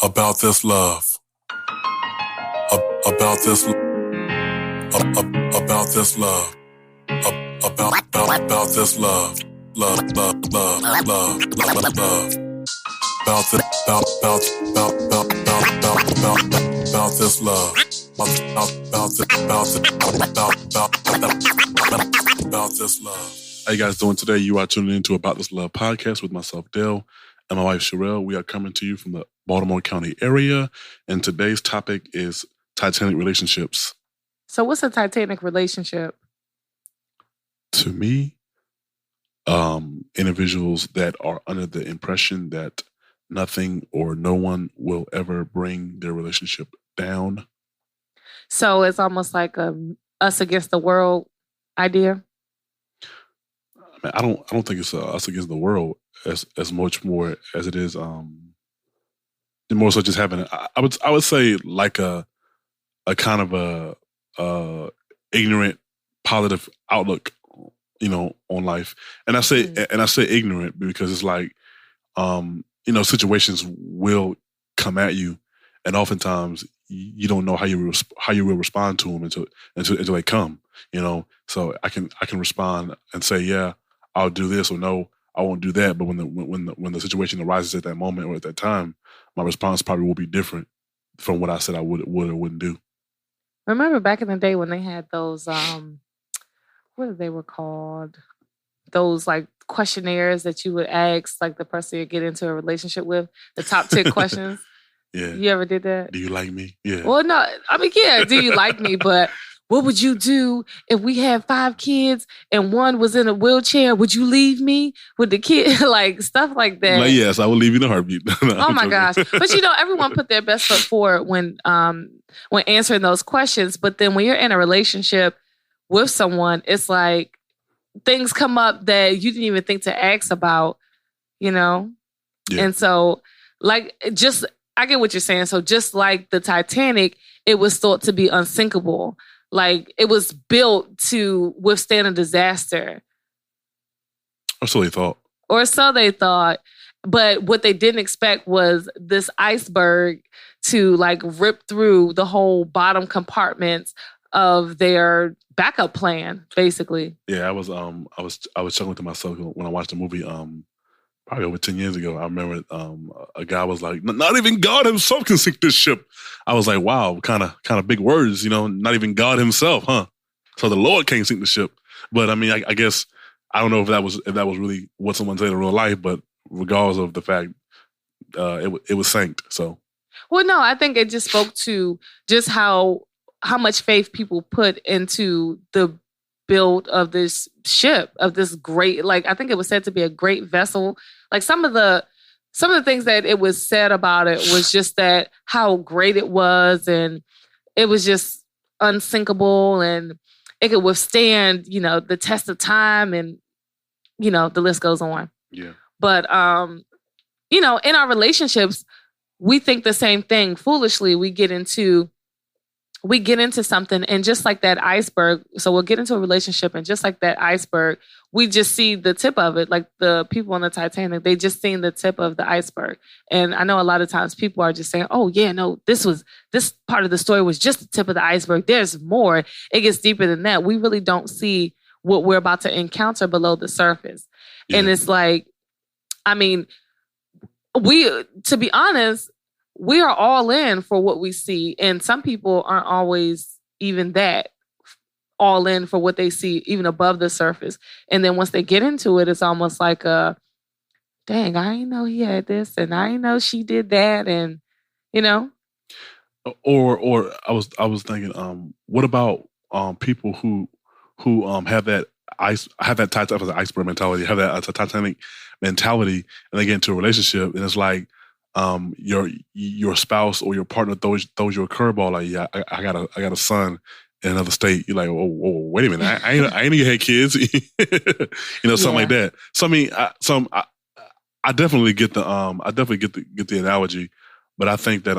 about this love, about this, about this love, about this love, love, about this, about this love, about this love. How you guys doing today? You are tuning into About This Love podcast with myself, Dale, and my wife, Sherelle. We are coming to you from the Baltimore County area, and today's topic is Titanic relationships. So what's a Titanic relationship? To me, individuals that are under the impression that nothing or no one will ever bring their relationship down. So it's almost like a us against the world idea. I don't think it's us against the world as much more as it is more so just having I would say like a kind of a ignorant positive outlook, on life. And I say ignorant because it's like situations will come at you, and oftentimes you don't know how you will respond to them until they come. So I can respond and say, yeah, I'll do this, or no, I won't do that. But when the situation arises at that moment or at that time, my response probably will be different from what I said I would or wouldn't do. Remember back in the day when they had those what they were called? Those like questionnaires that you would ask like the person you get into a relationship with, the top 10 questions. Yeah. You ever did that? Do you like me? Yeah. Well, no, I mean, yeah, do you like me? But what would you do if we had 5 kids and one was in a wheelchair? Would you leave me with the kid? Like stuff like that. Like, yes, I will leave you in a heartbeat. Oh my gosh. But everyone put their best foot forward when answering those questions. But then when you're in a relationship with someone, it's like things come up that you didn't even think to ask about, Yeah. And so like I get what you're saying. So just like the Titanic, it was thought to be unsinkable. Like it was built to withstand a disaster. Or so they thought. Or so they thought. But what they didn't expect was this iceberg to like rip through the whole bottom compartments of their backup plan, basically. Yeah, I was chuckling to myself when I watched the movie probably over 10 years ago. I remember a guy was like, not even God himself can sink this ship. I was like, wow, kind of big words, not even God himself, huh? So the Lord can't sink the ship. But I mean, I guess I don't know if that was really what someone said in real life, but regardless of the fact, it was sank. So, well, no, I think it just spoke to just how much faith people put into the build of this ship, of this great, like I think it was said to be a great vessel. Like some of the things that it was said about it was just that how great it was, and it was just unsinkable, and it could withstand, the test of time, and the list goes on. Yeah. But in our relationships, we think the same thing. Foolishly, we get into something, and just like that iceberg, so we'll get into a relationship, and just like that iceberg, we just see the tip of it. Like the people on the Titanic, they just seen the tip of the iceberg. And I know a lot of times people are just saying, oh yeah, no, this part of the story was just the tip of the iceberg. There's more. It gets deeper than that. We really don't see what we're about to encounter below the surface. Yeah. And it's like, I mean, to be honest, we are all in for what we see. And some people aren't always even that all in for what they see, even above the surface. And then once they get into it, it's almost like dang, I didn't know he had this, and I didn't know she did that. And, Or I was thinking, what about people who have that type of iceberg mentality, have that Titanic mentality, and they get into a relationship, and it's like, your spouse or your partner throws you a curveball, like, yeah, I got a son in another state. You're like, oh, wait a minute, I ain't even had kids, something like that. So I mean, I definitely get the analogy, but I think that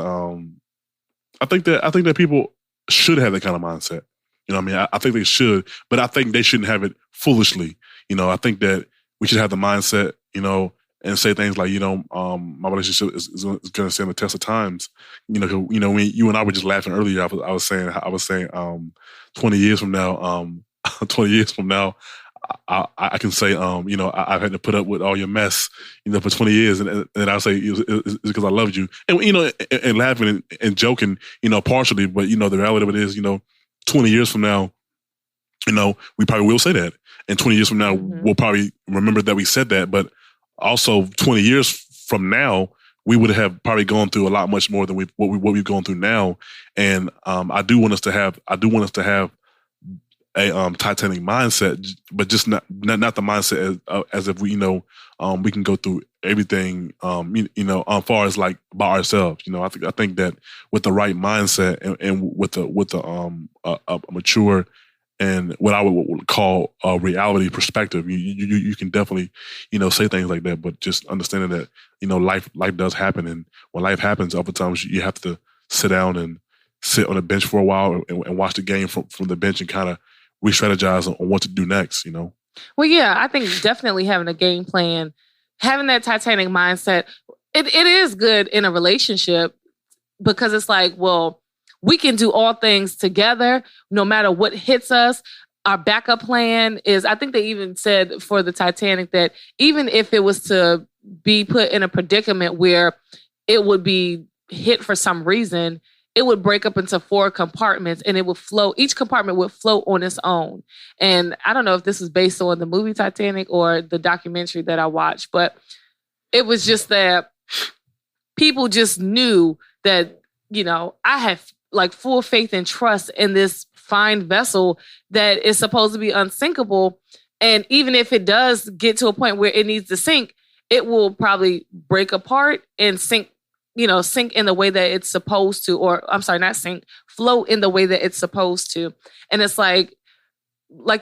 people should have that kind of mindset. I think they should, but I think they shouldn't have it foolishly. I think that we should have the mindset, and say things like, my relationship is going to stand the test of times. When you and I were just laughing earlier, I was saying, 20 years from now, 20 years from now, I can say, I've had to put up with all your mess, for 20 years. And I'll say it's because I loved you. And, and laughing and joking, partially. But, the reality of it is, 20 years from now, we probably will say that. And 20 years from now, we'll probably remember that we said that. But also 20 years from now, we would have probably gone through a lot much more than what we've gone through now. And I do want us to have a Titanic mindset, but just not the mindset as if we we can go through everything as far as like by ourselves. I think that with the right mindset and with a mature and what I would call a reality perspective, you can definitely say things like that. But just understanding that life does happen, and when life happens, oftentimes you have to sit down and sit on a bench for a while and watch the game from the bench and kind of re-strategize on what to do next, Well, yeah, I think definitely having a game plan, having that Titanic mindset, it is good in a relationship because it's like, well, we can do all things together no matter what hits us. Our backup plan is, I think they even said for the Titanic that even if it was to be put in a predicament where it would be hit for some reason, it would break up into 4 compartments and it would float. Each compartment would float on its own. And I don't know if this is based on the movie Titanic or the documentary that I watched, but it was just that people just knew that, I have like full faith and trust in this fine vessel that is supposed to be unsinkable. And even if it does get to a point where it needs to sink, it will probably break apart and sink in the way that it's supposed to, or I'm sorry, not sink, float in the way that it's supposed to. And it's like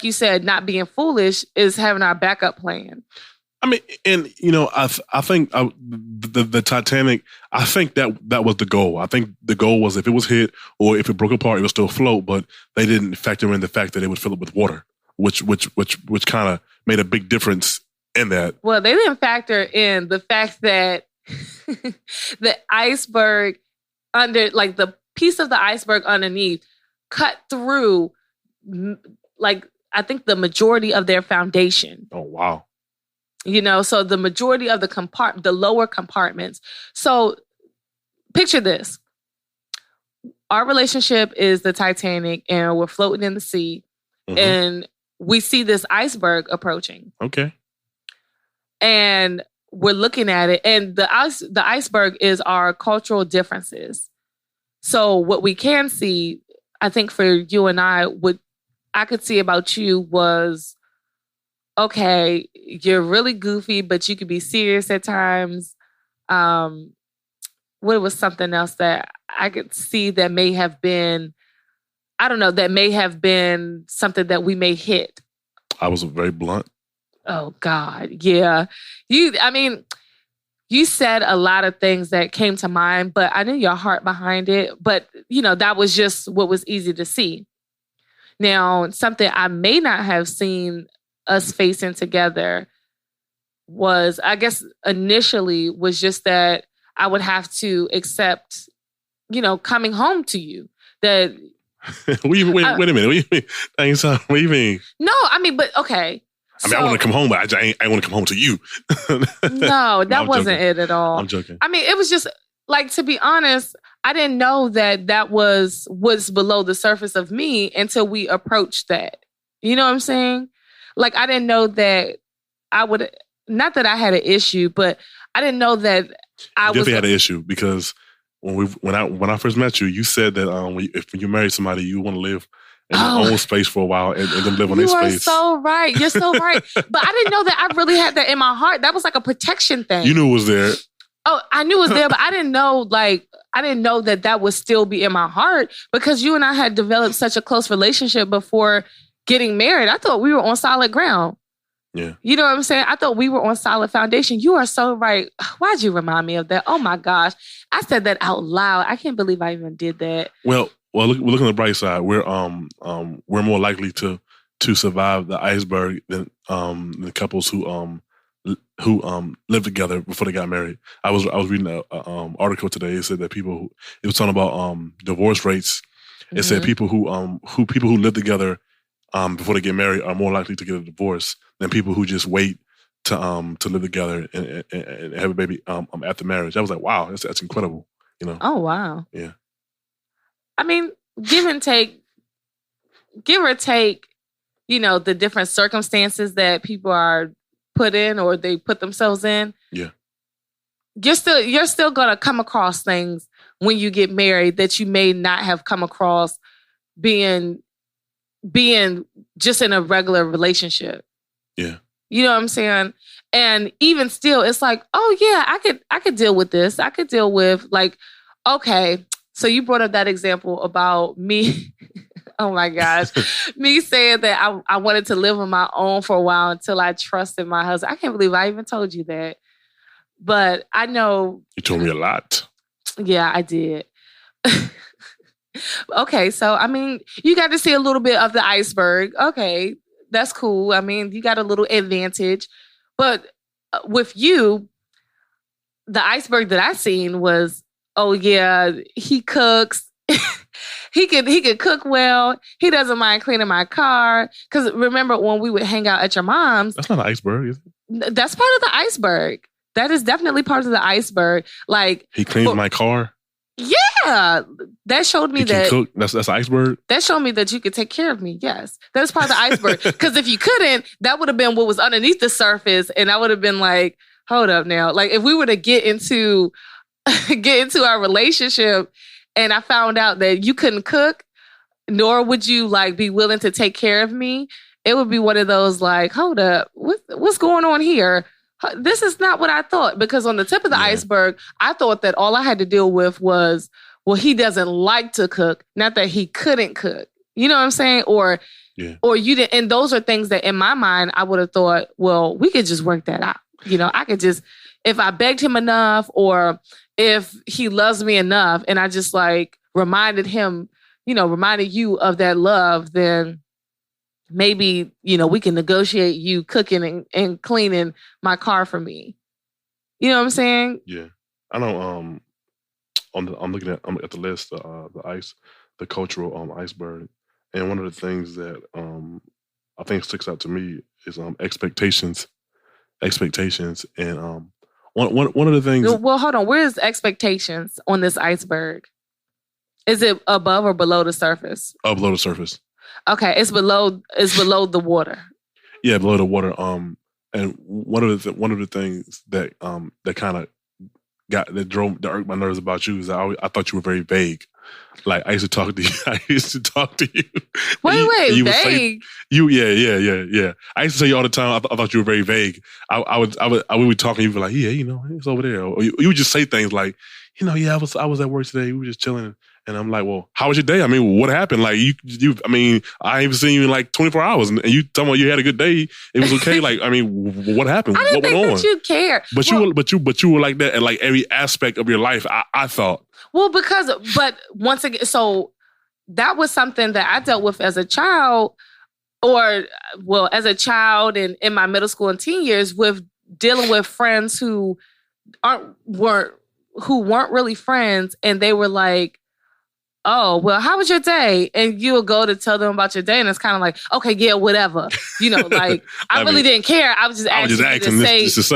you said, not being foolish is having our backup plan. I mean, and I think the Titanic, I think that was the goal. I think the goal was if it was hit or if it broke apart, it would still float. But they didn't factor in the fact that it would fill up with water, which kind of made a big difference in that. Well, they didn't factor in the fact that the iceberg like the piece of the iceberg underneath cut through, like, I think the majority of their foundation. Oh, wow. So the majority of the lower compartments. So picture this. Our relationship is the Titanic and we're floating in the sea and we see this iceberg approaching. Okay. And we're looking at it, and the iceberg is our cultural differences. So what we can see, I think for you and what I could see about you was, okay, you're really goofy, but you could be serious at times. What was something else that I could see that may have been, I don't know, that may have been something that we may hit? I was very blunt. Oh, God. Yeah. You said a lot of things that came to mind, but I knew your heart behind it. But, that was just what was easy to see. Now, something I may not have seen us facing together was, I guess, initially was just that I would have to accept, coming home to you. That wait a minute. What do you mean? What do you mean? No, but okay. I want to come home, but I want to come home to you. No, that wasn't joking. it at all. I'm joking. It was just, like, to be honest, I didn't know that was below the surface of me until we approached that. You know what I'm saying? Like, I didn't know that I would, not that I had an issue, but I didn't know that I definitely had an issue because when I first met you, you said that if you marry somebody, you want to live in their own space for a while and then live on their space. You're so right. You're so right. But I didn't know that I really had that in my heart. That was like a protection thing. You knew it was there. Oh, I knew it was there, but I didn't know that would still be in my heart because you and I had developed such a close relationship before getting married. I thought we were on solid ground. Yeah. You know what I'm saying? I thought we were on solid foundation. You are so right. Why'd you remind me of that? Oh my gosh. I said that out loud. I can't believe I even did that. Well, we're looking at the bright side. We're more likely to survive the iceberg than the couples who who lived together before they got married. I was reading a article today. It said that it was talking about divorce rates. It said people who live together before they get married are more likely to get a divorce than people who just wait to live together and have a baby after marriage. I was like, wow, that's incredible. You know? Oh wow. Yeah. I mean, give or take, you know, the different circumstances that people are put in or they put themselves in. Yeah. You're still gonna come across things when you get married that you may not have come across being just in a regular relationship. Yeah. You know what I'm saying? And even still, it's like, oh yeah, I could deal with this. I could deal with like, okay, so you brought up that example about me. Oh my gosh. Me saying that I wanted to live on my own for a while until I trusted my husband. I can't believe I even told you that. But I know. You told me a lot. Yeah, I did. Okay, so I mean, you got to see a little bit of the iceberg. Okay, that's cool. I mean, you got a little advantage. But with you, the iceberg that I seen was, oh yeah, he cooks. He could cook well. He doesn't mind cleaning my car. Because remember when we would hang out at your mom's? That's not an iceberg, is it? That's part of the iceberg. That is definitely part of the iceberg. Like he cleans my car. Yeah, that showed me he that can cook. That's an iceberg. That showed me that you could take care of me. Yes, that's part of the iceberg. Because if you couldn't, that would have been what was underneath the surface, and I would have been like, "Hold up, now." Like if we were to get into our relationship, and I found out that you couldn't cook, nor would you like be willing to take care of me, it would be one of those like, "Hold up, what's going on here?" This is not what I thought, because on the tip of the iceberg, I thought that all I had to deal with was, well, he doesn't like to cook, not that he couldn't cook. You know what I'm saying? Or you didn't. And those are things that in my mind, I would have thought, well, we could just work that out. You know, I could just, if I begged him enough or if he loves me enough and I just like reminded you of that love, then maybe, you know, we can negotiate you cooking and cleaning my car for me. You know what I'm saying? Yeah. I know I'm looking at the list, the cultural iceberg. And one of the things that I think sticks out to me is expectations. And one of the things. Well, hold on. Where is expectations on this iceberg? Is it above or below the surface? Below the surface. Okay, it's below the water. Yeah, below the water. And one of the things that kind of that irked my nerves about you is I thought you were very vague. Like I used to talk to you. Wait, vague. Yeah. I used to say you all the time. I thought you were very vague. We would talk and you were like, yeah, you know, it's over there. Or you would just say things like, you know, yeah, I was at work today. We were just chilling. And I'm like, well, how was your day? I mean, what happened? Like I mean, I ain't seen you in like 24 hours and you talking about you had a good day. It was okay. Like, I mean, what happened? I didn't what think went on? That you care. But you were like that at like every aspect of your life, I thought. Well, but once again, so that was something that I dealt with as a child and in my middle school and teen years with dealing with friends who weren't really friends. And they were like, oh, well, how was your day? And you'll go to tell them about your day. And it's kind of like, okay, yeah, whatever. You know, like, I really didn't care. I was just asking to say. I was just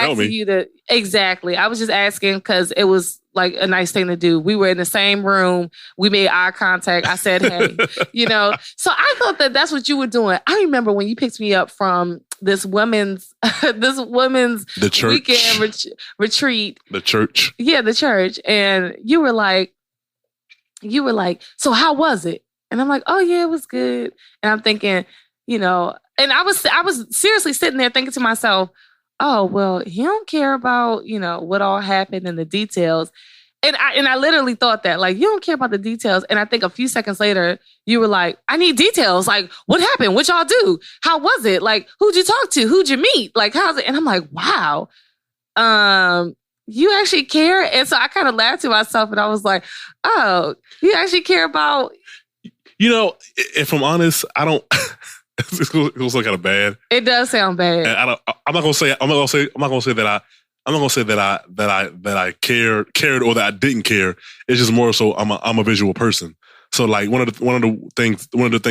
asking you to, exactly. I was just asking because it was like a nice thing to do. We were in the same room. We made eye contact. I said, hey, you know. So I thought that that's what you were doing. I remember when you picked me up from this women's the church weekend retreat. The church. Yeah, the church. And you were like, so how was it? And I'm like, oh yeah, it was good. And I'm thinking, you know, and I was seriously sitting there thinking to myself, oh, well, he don't care about, you know, what all happened and the details. And I literally thought that, like, you don't care about the details. And I think a few seconds later, you were like, I need details. Like, what happened? What y'all do? How was it? Like, who'd you talk to? Who'd you meet? Like, how's it? And I'm like, wow. You actually care? And so I kind of laughed to myself and I was like, oh, you actually care about... You know, if I'm honest, I don't... It's gonna sound kind of bad. It does sound bad. And I'm not gonna say that I cared or that I didn't care. It's just more so I'm a visual person. So like one of the things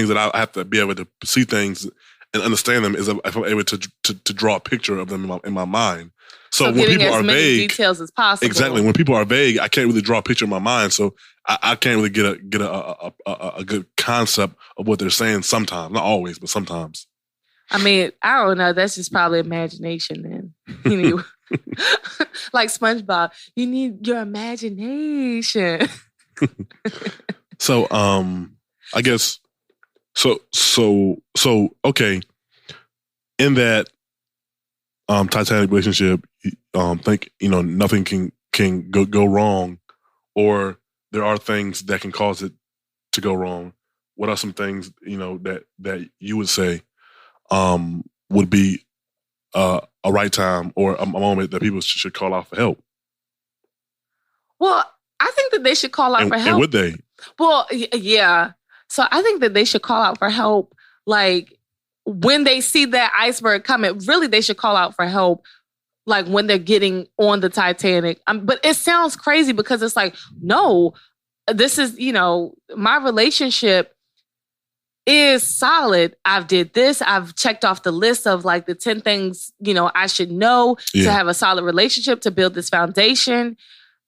that I have to be able to see things and understand them is if I'm able to draw a picture of them in my mind. So when giving people as are many vague, details as possible. exactly. When people are vague, I can't really draw a picture in my mind. So I can't really get a good concept of what they're saying. Sometimes, not always, but sometimes. I mean, I don't know. That's just probably imagination. Then you need, like SpongeBob, you need your imagination. So, I guess so. Okay, in that Titanic relationship, think nothing can go wrong, or there are things that can cause it to go wrong. What are some things that you would say would be a right time or a moment that people should call out for help? Well, I think that they should call out for help. And would they? Well, yeah. So I think that they should call out for help. Like when they see that iceberg coming, really they should call out for help. Like when they're getting on the Titanic. But it sounds crazy because it's like, no, this is, my relationship is solid. I've did this. I've checked off the list of like the 10 things, I should know to have a solid relationship, to build this foundation.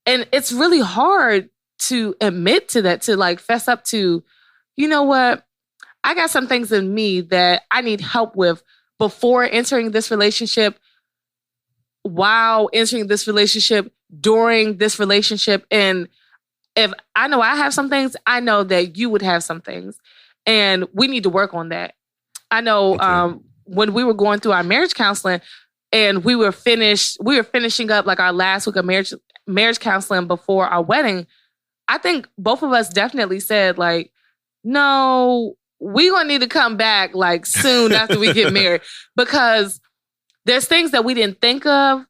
And it's really hard to admit to that, to like fess up to, you know what? I got some things in me that I need help with before entering this relationship, while entering this relationship, during this relationship. And if I know I have some things, I know that you would have some things. And we need to work on that. I know when we were going through our marriage counseling and we were finishing up like our last week of marriage counseling before our wedding, I think both of us definitely said like, no, we're going to need to come back like soon after we get married, because there's things that we didn't think of.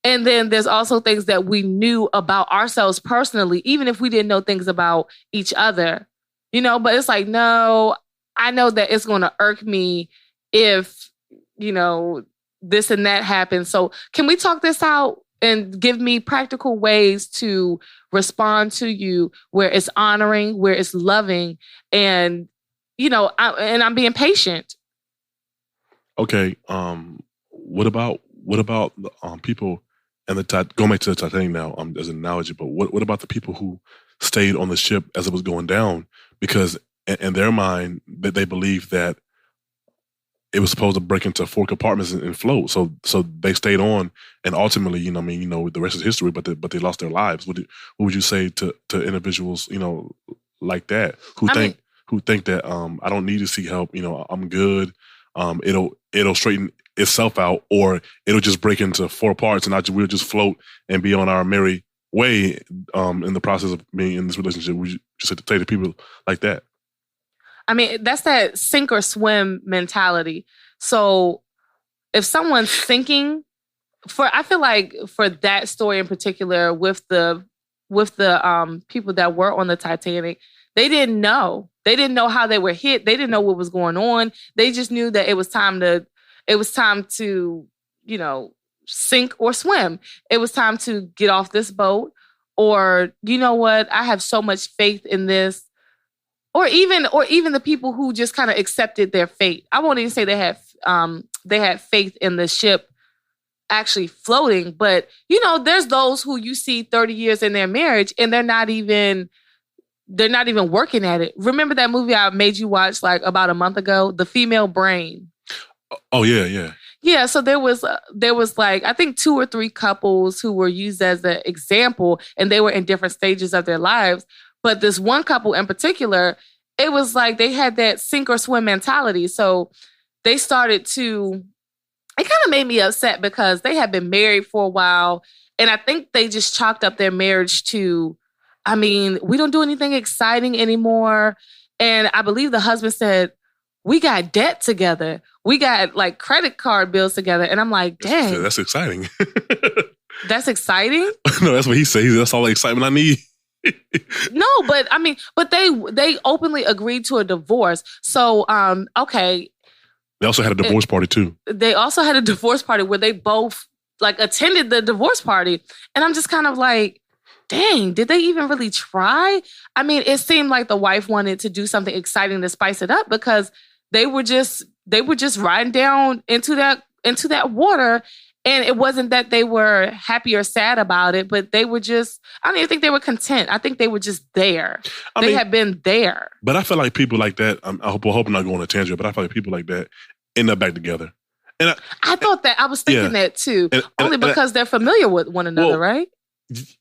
And then there's also things that we knew about ourselves personally, even if we didn't know things about each other, but it's like, no, I know that it's going to irk me if, this and that happens. So can we talk this out and give me practical ways to respond to you where it's honoring, where it's loving, and, I'm being patient. Okay. What about people and going back to the Titanic now as an analogy, but what about the people who stayed on the ship as it was going down? Because in their mind, that they believe that it was supposed to break into 4 compartments and float. So they stayed on, and ultimately, the rest is history. But they lost their lives. What would you say to individuals, like that who think that I don't need to seek help? I'm good. It'll straighten itself out, or it'll just break into 4 parts, and we'll just float and be on our merry way in the process of being in this relationship. Would you just say to people like that? I mean, that's that sink or swim mentality. So if someone's sinking, I feel like for that story in particular, with the people that were on the Titanic, they didn't know. They didn't know how they were hit. They didn't know what was going on. They just knew that it was time to, sink or swim. It was time to get off this boat, or, you know what? I have so much faith in this. Or even the people who just kind of accepted their fate. I won't even say they had faith in the ship actually floating, but there's those who you see 30 years in their marriage and they're not even working at it. Remember that movie I made you watch like about a month ago, The Female Brain? Oh yeah. Yeah, so there was like I think 2 or 3 couples who were used as an example, and they were in different stages of their lives. But this one couple in particular, it was like they had that sink or swim mentality. So they started to, it kind of made me upset because they had been married for a while. And I think they just chalked up their marriage to, we don't do anything exciting anymore. And I believe the husband said, we got debt together. We got like credit card bills together. And I'm like, dang. That's exciting. That's exciting? No, that's what he says. That's all the excitement I need. No, but they openly agreed to a divorce. So, okay, They also had a divorce party too. They also had a divorce party where they both like attended the divorce party. And I'm just kind of like, dang, did they even really try? I mean, it seemed like the wife wanted to do something exciting to spice it up because they were just riding down into that water. And it wasn't that they were happy or sad about it, but they were just, I don't even think they were content. I think they were just there. They had been there. But I feel like people like that, I hope I'm not going on a tangent, but I feel like people like that end up back together. And I thought that, I was thinking that too. Only because they're familiar with one another, right?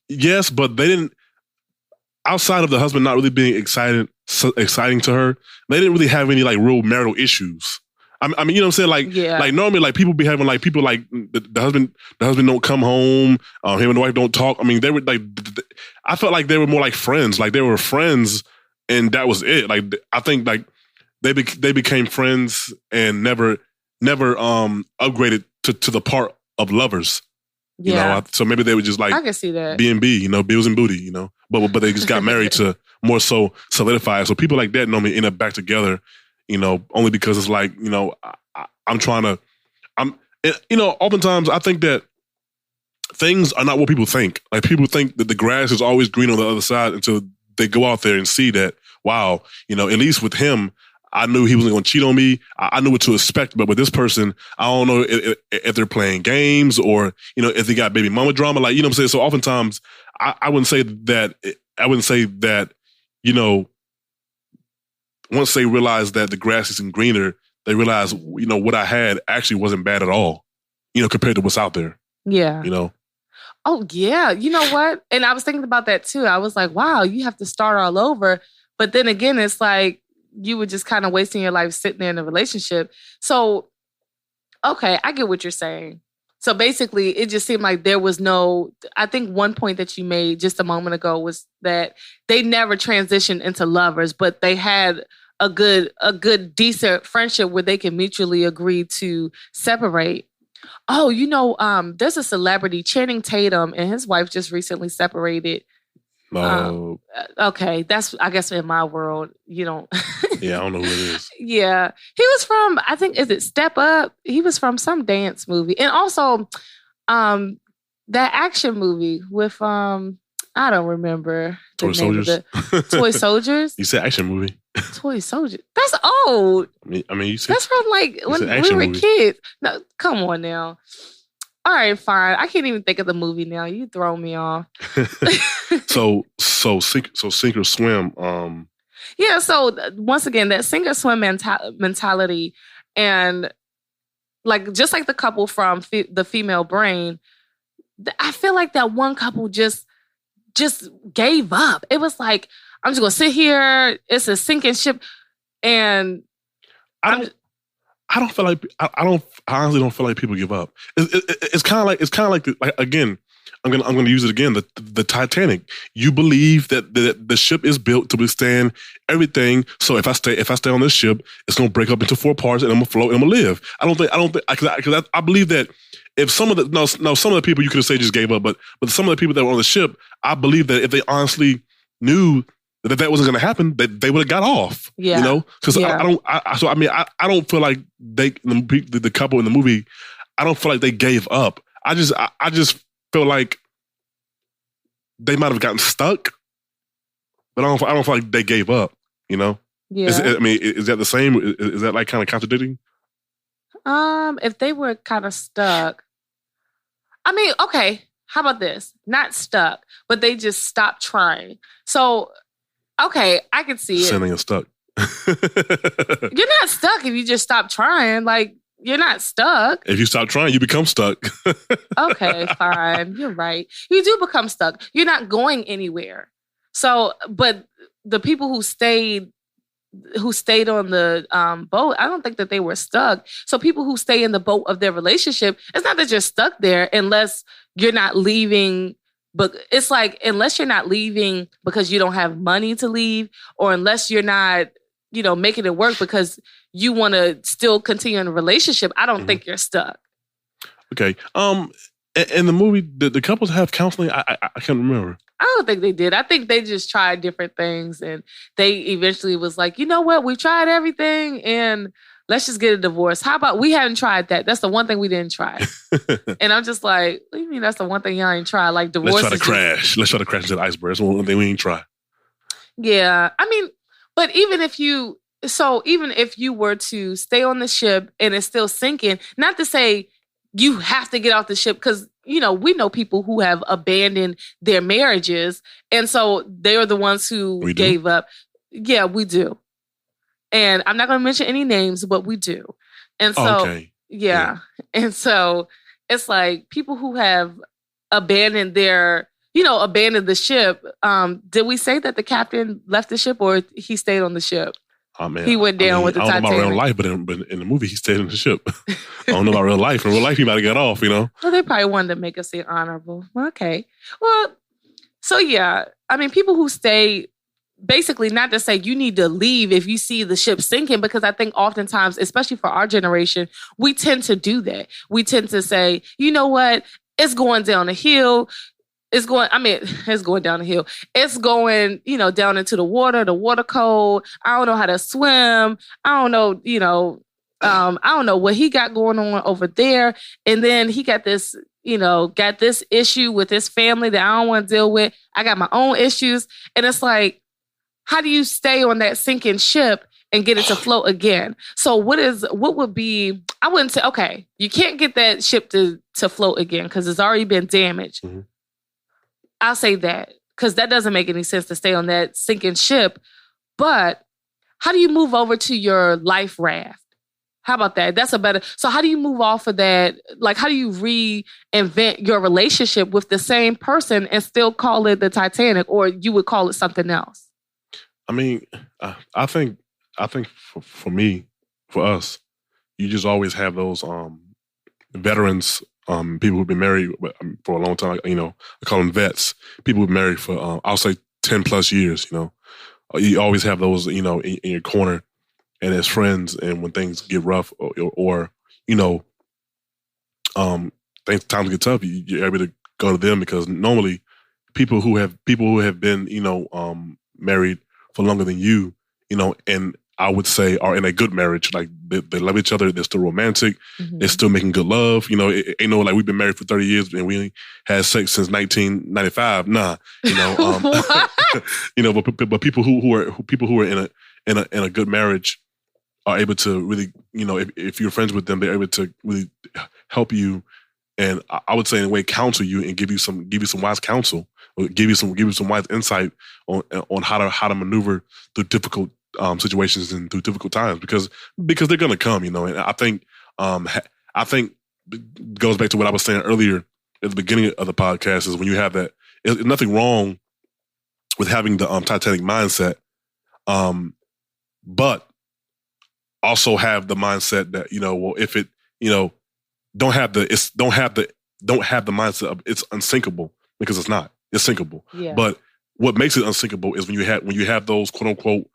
Yes, but they didn't, outside of the husband not really being exciting to her, they didn't really have any like real marital issues. I mean, you know what I'm saying? Like normally, like people be having like people like the husband don't come home, him and the wife don't talk. I mean, they were like, I felt like they were more like friends. Like they were friends, and that was it. Like I think like they became friends and never upgraded to the part of lovers. You know, so maybe they were just like I can see that B&B, you know, bills and booty, you know, but they just got married to more so solidify. So people like that normally end up back together. You know, only because it's like, you know, you know, oftentimes I think that things are not what people think. Like people think that the grass is always green on the other side until they go out there and see that, wow, you know, at least with him, I knew he wasn't going to cheat on me. I knew what to expect. But with this person, I don't know if they're playing games or, you know, if they got baby mama drama. Like, you know what I'm saying? So oftentimes I wouldn't say that, you know, once they realize that the grass isn't greener, they realize, you know, what I had actually wasn't bad at all, you know, compared to what's out there. Yeah. You know? Oh, yeah. You know what? And I was thinking about that too. I was like, wow, you have to start all over. But then again, it's like you were just kind of wasting your life sitting there in a relationship. So, okay, I get what you're saying. So basically, it just seemed like there was no, I think one point that you made just a moment ago was that they never transitioned into lovers, but they had a good, decent friendship where they can mutually agree to separate. Oh, you know, there's a celebrity, Channing Tatum, and his wife just recently separated. Okay, that's, I guess in my world, you don't. Yeah, I don't know who it is. Yeah. He was from, I think, is it Step Up? He was from some dance movie. And also, that action movie with, I don't remember. Toy Soldiers? Toy Soldiers? You said action movie. Toy Soldiers. That's old. I mean, you said. That's from like when we were kids. No, come on now. All right, fine. I can't even think of the movie now. You throw me off. So sink or swim. Yeah. So once again, that sink or swim mentality, and like just like the couple from the Female Brain, I feel like that one couple just gave up. It was like, I'm just gonna sit here. It's a sinking ship, and I honestly don't feel like people give up. It's kind of like again, I'm gonna use it again. The Titanic. You believe that the ship is built to withstand everything. So if I stay on this ship, it's gonna break up into 4 parts, and I'm gonna float and I'm gonna live. I don't think because I believe that if some of the people you could have said just gave up, but some of the people that were on the ship, I believe that if they honestly knew that wasn't going to happen, that they would have got off. Yeah. You know, because I don't feel like the couple in the movie, I don't feel like they gave up. I just feel like they might have gotten stuck, but I don't feel like they gave up. You know? Yeah. Is that the same? Is that like kind of contradicting? If they were kind of stuck, I mean, okay. How about this? Not stuck, but they just stopped trying. So. Okay, I can see it. Saying you're stuck. You're not stuck if you just stop trying. Like, you're not stuck. If you stop trying, you become stuck. Okay, fine. You're right. You do become stuck. You're not going anywhere. So, but the people who stayed on the boat, I don't think that they were stuck. So people who stay in the boat of their relationship, it's not that you're stuck there unless you're not leaving. But it's like, unless you're not leaving because you don't have money to leave, or unless you're not, you know, making it work because you want to still continue in a relationship, I don't think you're stuck. Okay. In the movie, did the couples have counseling? I can't remember. I don't think they did. I think they just tried different things, and they eventually was like, you know what? We tried everything, and let's just get a divorce. How about we hadn't tried that? That's the one thing we didn't try. And I'm just like, what do you mean that's the one thing y'all ain't tried? Like divorce. Let's try to crash. Let's try to crash into the iceberg. That's one thing we ain't try. Yeah. I mean, but even if you were to stay on the ship and it's still sinking, not to say you have to get off the ship, because, we know people who have abandoned their marriages. And so they're the ones who gave up. Yeah, we do. And I'm not going to mention any names, but we do. And so, yeah. And so it's like people who have abandoned abandoned the ship. Did we say that the captain left the ship or he stayed on the ship? Oh, man. He went down with the Titanic. I don't know about real life, but in the movie, he stayed in the ship. I don't know about real life. In real life, he might have got off, Well, they probably wanted to make us seem honorable. Okay. Well, so yeah. I mean, people who stay, basically not to say you need to leave if you see the ship sinking, because I think oftentimes, especially for our generation, we tend to do that. We tend to say, you know what? It's going down a hill. It's going down the hill. It's going, down into the water cold. I don't know how to swim. I don't know, I don't know what he got going on over there. And then he got this, issue with his family that I don't want to deal with. I got my own issues. And it's like, how do you stay on that sinking ship and get it to float again? So what would be, I wouldn't say, okay, you can't get that ship to float again because it's already been damaged. Mm-hmm. I'll say that, because that doesn't make any sense to stay on that sinking ship. But how do you move over to your life raft? How about that? That's a better. So how do you move off of that? Like, how do you reinvent your relationship with the same person and still call it the Titanic, or you would call it something else? I mean, I think for me, for us, you just always have those veterans. People who've been married for a long time, I call them vets. People who've been married for, I'll say 10 plus years, You always have those, in your corner and as friends. And when things get rough or times get tough, you're able to go to them, because normally people who have been, married for longer than you, and I would say are in a good marriage. Like they love each other. They're still romantic. Mm-hmm. They're still making good love. It ain't like we've been married for 30 years and we had sex since 1995. Nah, but people who are in a good marriage are able to really, if you're friends with them, they're able to really help you. And I would say in a way, counsel you and give you some wise counsel, or give you some wise insight on how to maneuver through difficult situations and through difficult times, because they're gonna come, And I think it goes back to what I was saying earlier at the beginning of the podcast, is when you have that, there's nothing wrong with having the Titanic mindset, but also have the mindset that well, if it don't have the mindset of it's unsinkable, because it's not. It's sinkable. Yeah. But what makes it unsinkable is when you have those quote unquote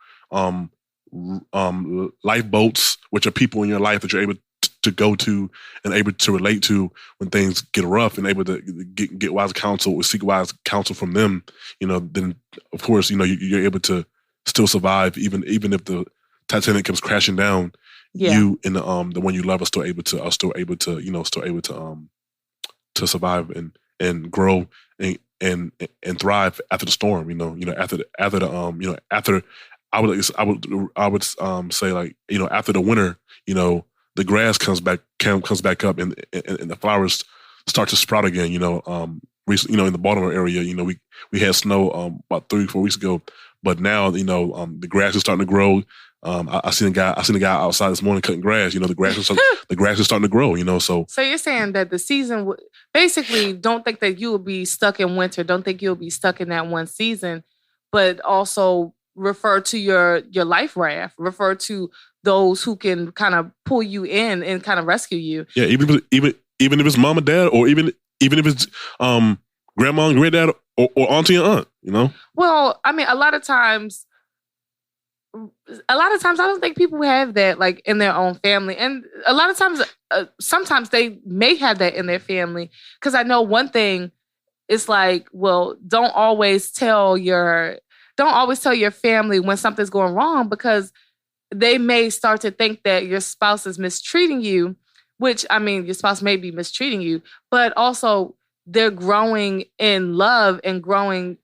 lifeboats, which are people in your life that you're able to go to and able to relate to when things get rough, and able to get wise counsel or seek wise counsel from them. Then of course you're able to still survive, even if the Titanic comes crashing down. Yeah. You and the one you love are still able to to survive and grow and thrive after the storm. After I would say, like, after the winter, the grass comes back up and the flowers start to sprout again. Recently, in the Baltimore area, we had snow about 3-4 weeks ago, but now the grass is starting to grow. I seen a guy outside this morning cutting grass. The grass is starting to grow. So you're saying that the season basically, don't think that you will be stuck in winter. Don't think you'll be stuck in that one season, but also refer to your life raft. Refer to those who can kind of pull you in and kind of rescue you. Yeah, even if it's mom and dad, or even if it's grandma and granddad, or auntie and aunt. Well, I mean, a lot of times I don't think people have that, like, in their own family. And a lot of times, sometimes they may have that in their family. Because I know one thing is like, well, don't always tell your family when something's going wrong, because they may start to think that your spouse is mistreating you, which, I mean, your spouse may be mistreating you, but also they're growing in love and growing,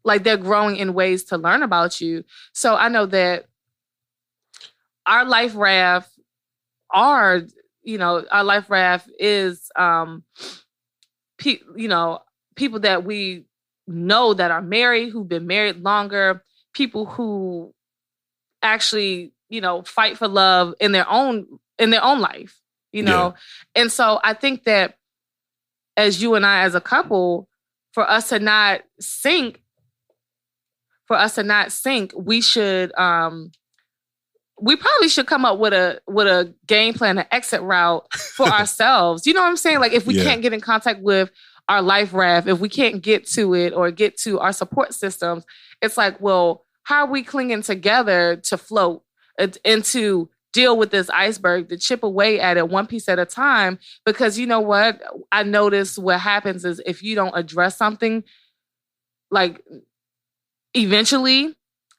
like they're growing in ways to learn about you. So I know that our life raft our life raft is, people that we know that are married, who've been married longer, people who actually, fight for love in their own life, Yeah. And so I think that as you and I, as a couple, for us to not sink, we should, we probably should come up with a game plan, an exit route for ourselves. You know what I'm saying? Like if we can't get in contact with our life raft, if we can't get to it or get to our support systems, it's like, well, how are we clinging together to float and to deal with this iceberg, to chip away at it one piece at a time? Because you know what? I notice what happens is if you don't address something, like eventually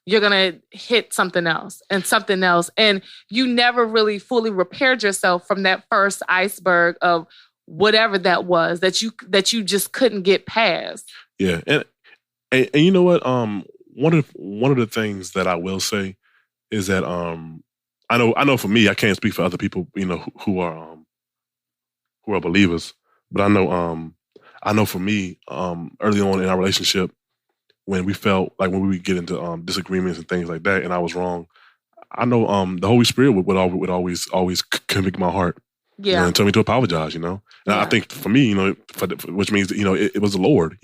you're going to hit something else. And you never really fully repaired yourself from that first iceberg of whatever that was that you just couldn't get past. Yeah. And you know what? One of the things that I will say is that I know for me, I can't speak for other people, who are believers, but I know for me, early on in our relationship, when we felt like when we would get into disagreements and things like that, and I was wrong, I know the Holy Spirit would always convict my heart, and tell me to apologize, And I think for me, which means that, it was the Lord,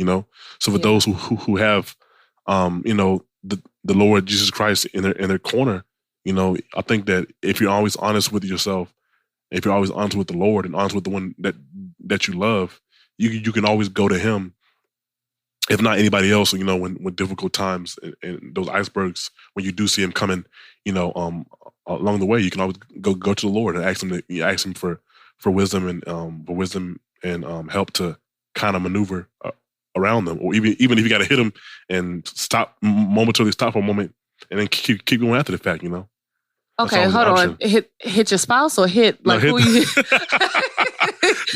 So for those who have, the Lord Jesus Christ in their corner, I think that if you're always honest with yourself, if you're always honest with the Lord and honest with the one that you love, you can always go to Him. If not anybody else, when difficult times and those icebergs, when you do see Him coming, along the way, you can always go to the Lord and ask Him for wisdom and help to kind of maneuver around them, or even if you got to hit them and momentarily stop for a moment, and then keep going after the fact, Okay, hold on. Hit your spouse or hit like who you?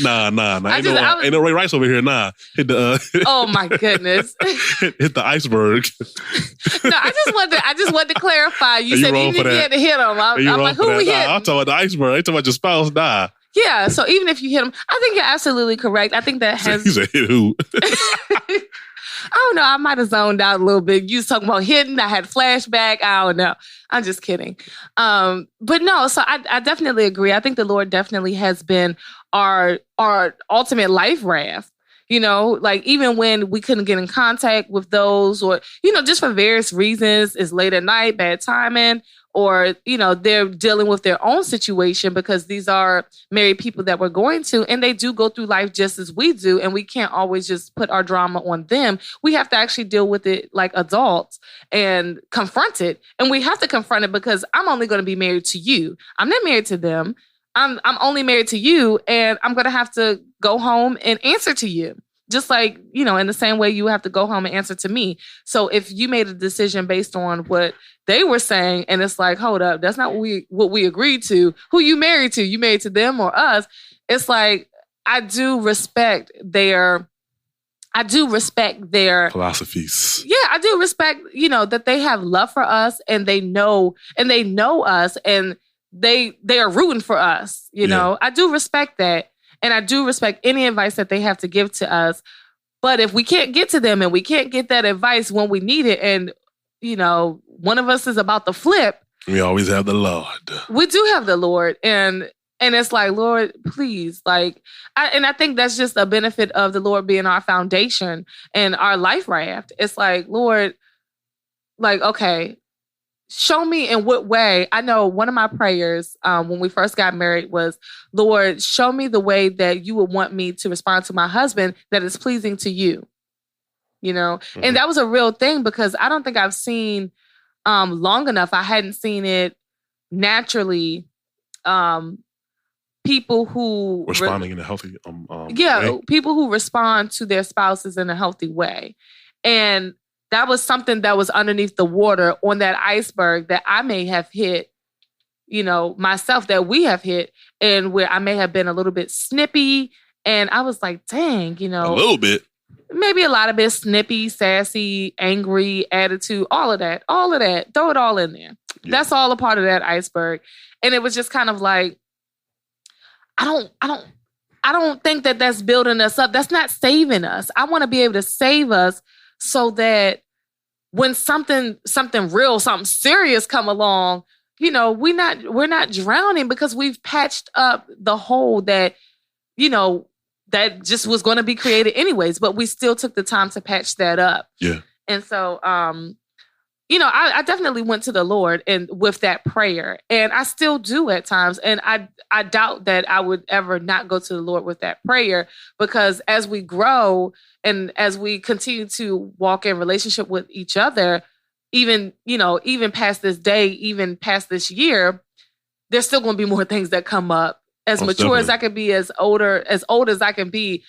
Nah. Ain't no Ray Rice over here. Nah, hit the. Oh my goodness! hit the iceberg. No, I just wanted to clarify. You said even if you had to hit him, I'm like, who we hit? I'm talking about the iceberg. I'm talking about your spouse. Nah. Yeah, so even if you hit him, I think you're absolutely correct. I think that has. You said hit who? I don't know. I might have zoned out a little bit. You was talking about hitting. I had flashback. I don't know. I'm just kidding. But no, so I definitely agree. I think the Lord definitely has been our ultimate life raft. Like even when we couldn't get in contact with those, or, just for various reasons, it's late at night, bad timing, or, they're dealing with their own situation, because these are married people that we're going to, and they do go through life just as we do. And we can't always just put our drama on them. We have to actually deal with it like adults and confront it. And we have to confront it because I'm only going to be married to you. I'm not married to them. I'm only married to you, and I'm going to have to go home and answer to you. Just like, in the same way you have to go home and answer to me. So if you made a decision based on what they were saying, and it's like, hold up, that's not what we agreed to. Who you married to? You married to them or us? It's like, I do respect their philosophies. Yeah, I do respect, that they have love for us, and they know us, and they are rooting for us. I do respect that. And I do respect any advice that they have to give to us. But if we can't get to them and we can't get that advice when we need it, and, one of us is about to flip. We always have the Lord. We do have the Lord. And it's like, Lord, please. Like, I think that's just a benefit of the Lord being our foundation and our life raft. It's like, Lord, like, okay, show me in what way. I know one of my prayers when we first got married was, Lord, show me the way that you would want me to respond to my husband that is pleasing to you. Mm-hmm. And that was a real thing, because I don't think I've seen long enough. I hadn't seen it naturally. People who responding in a healthy way. People who respond to their spouses in a healthy way. And that was something that was underneath the water on that iceberg that I may have hit myself that we have hit, and where I may have been a little bit snippy. And I was like, dang, a little bit. Maybe a lot of it, snippy, sassy, angry, attitude, all of that. Throw it all in there. Yeah. That's all a part of that iceberg. And it was just kind of like, I don't think that that's building us up. That's not saving us. I want to be able to save us so that when something real, something serious come along, we're not drowning, because we've patched up the hole that, that just was going to be created anyways, but we still took the time to patch that up. Yeah. And so, I definitely went to the Lord and with that prayer, and I still do at times. And I doubt that I would ever not go to the Lord with that prayer, because as we grow and as we continue to walk in relationship with each other, even past this day, even past this year, there's still going to be more things that come up. As Most mature definitely. as I can be, as old as I can be,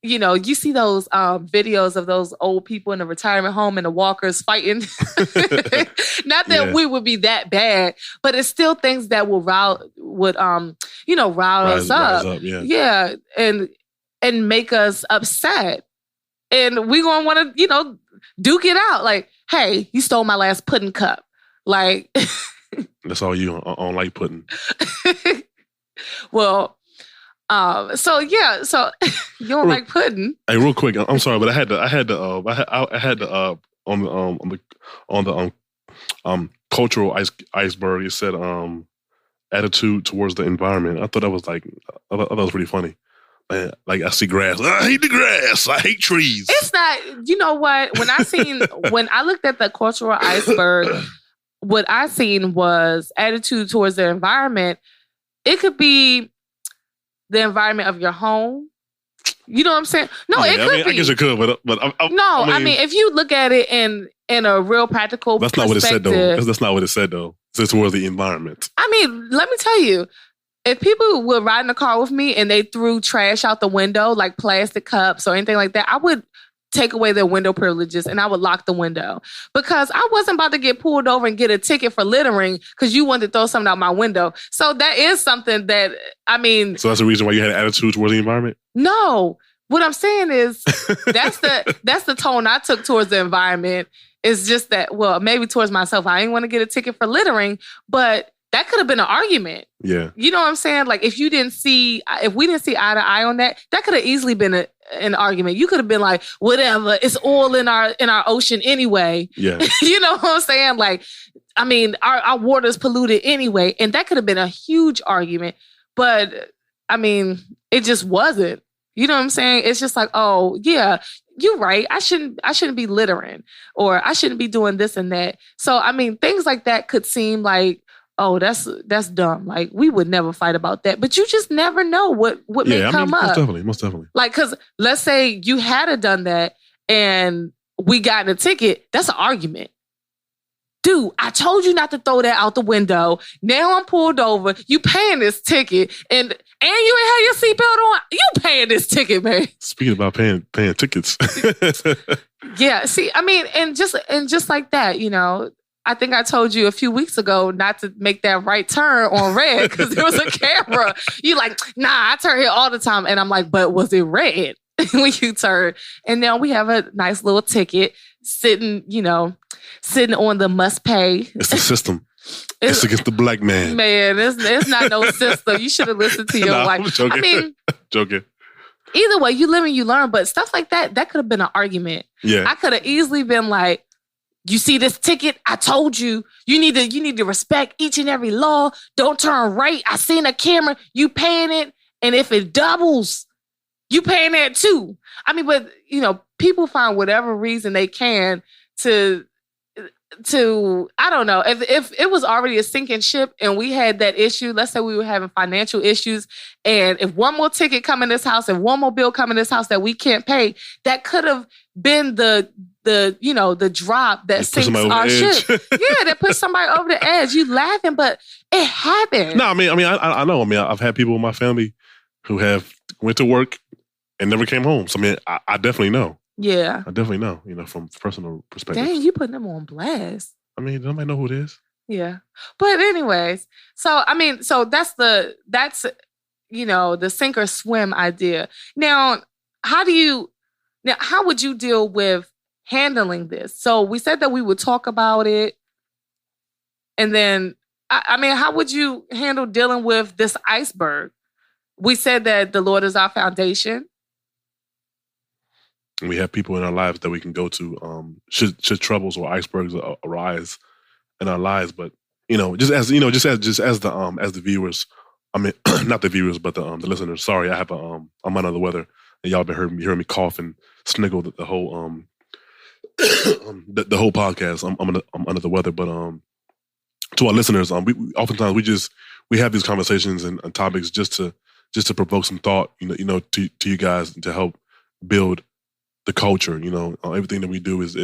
you see those videos of those old people in the retirement home and the walkers fighting. Not that we would be that bad, but it's still things that will rile us up. Rise up, yeah. Yeah, and make us upset. And we're gonna want to, duke it out. Like, hey, you stole my last pudding cup. Like, that's all you on light pudding. Well, so you don't like pudding. Hey, real quick, I'm sorry, but I had to on the cultural iceberg. It said attitude towards the environment. I thought that was I thought that was pretty funny. Man, like, I see grass. I hate the grass. I hate trees. It's not. You know what? When I looked at the cultural iceberg, what I seen was attitude towards the environment. It could be the environment of your home. You know what I'm saying? No, it could be. I guess it could, but I mean, if you look at it in a real practical that's not what it said, though. That's not what it said, though. It's towards the environment. I mean, let me tell you, if people would ride in the car with me and they threw trash out the window, like plastic cups or anything like that, I would take away their window privileges and I would lock the window, because I wasn't about to get pulled over and get a ticket for littering because you wanted to throw something out my window. So that is something that, so that's the reason why you had an attitude towards the environment? No. What I'm saying is that's the tone I took towards the environment. It's just that, well, maybe towards myself, I didn't want to get a ticket for littering, but that could have been an argument. Yeah. You know what I'm saying? Like, if we didn't see eye to eye on that could have easily been an argument. You could have been like, whatever, it's oil in our ocean anyway. Yeah. You know what I'm saying? Like, our water's polluted anyway. And that could have been a huge argument. But it just wasn't. You know what I'm saying? It's just like, oh yeah, you're right. I shouldn't be littering, or I shouldn't be doing this and that. So things like that could seem like, oh, that's dumb. Like, we would never fight about that. But you just never know what may come up. Most definitely. Like, because let's say you had done that and we got in a ticket, that's an argument. Dude, I told you not to throw that out the window. Now I'm pulled over. You paying this ticket, and you ain't have your seatbelt on. You paying this ticket, man. Speaking about paying tickets. Yeah. See, and just like that, I think I told you a few weeks ago not to make that right turn on red because there was a camera. You like, nah, I turn here all the time. And I'm like, but was it red when you turn? And now we have a nice little ticket sitting on the must pay. It's the system. It's against the black man. Man, it's not no system. You should have listened to your wife. I'm joking. Joking. Either way, you live and you learn. But stuff like that could have been an argument. Yeah. I could have easily been like, you see this ticket? I told you. You need to respect each and every law. Don't turn right. I seen a camera. You paying it. And if it doubles, you paying that too. But people find whatever reason they can to I don't know, if it was already a sinking ship and we had that issue, let's say we were having financial issues, and if one more ticket come in this house and one more bill come in this house that we can't pay, that could have been the drop that sinks our ship. Yeah, that puts somebody over the edge. You laughing, but it happened. No, I know. I've had people in my family who have went to work and never came home. So I definitely know. Yeah. I definitely know, from personal perspective. Dang, you putting them on blast. Nobody know who it is. Yeah. But anyways, so I mean, so that's the sink or swim idea. Now, how would you deal with handling this? So we said that we would talk about it. And then, I mean, how would you handle dealing with this iceberg? We said that the Lord is our foundation. We have people in our lives that we can go to should troubles or icebergs arise in our lives. But just as the viewers, I mean, not the viewers, but the listeners. Sorry, I'm under the weather, and y'all been hearing me cough and sniggle the whole the whole podcast. I'm under the weather, but to our listeners, we oftentimes we have these conversations and topics just to provoke some thought, to you guys to help build the culture. Everything that we do is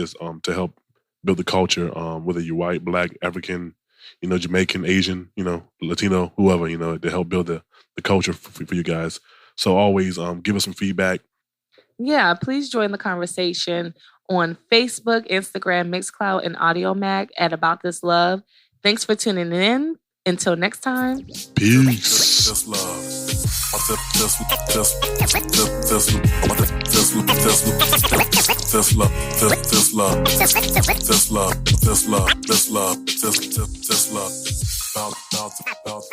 to help build the culture. Whether you're white, black, African, Jamaican, Asian, Latino, whoever, to help build the culture for you guys. So always give us some feedback. Yeah, please join the conversation on Facebook, Instagram, Mixcloud, and Audio Mag at About This Love. Thanks for tuning in. Until next time. Peace. Just love. Just love.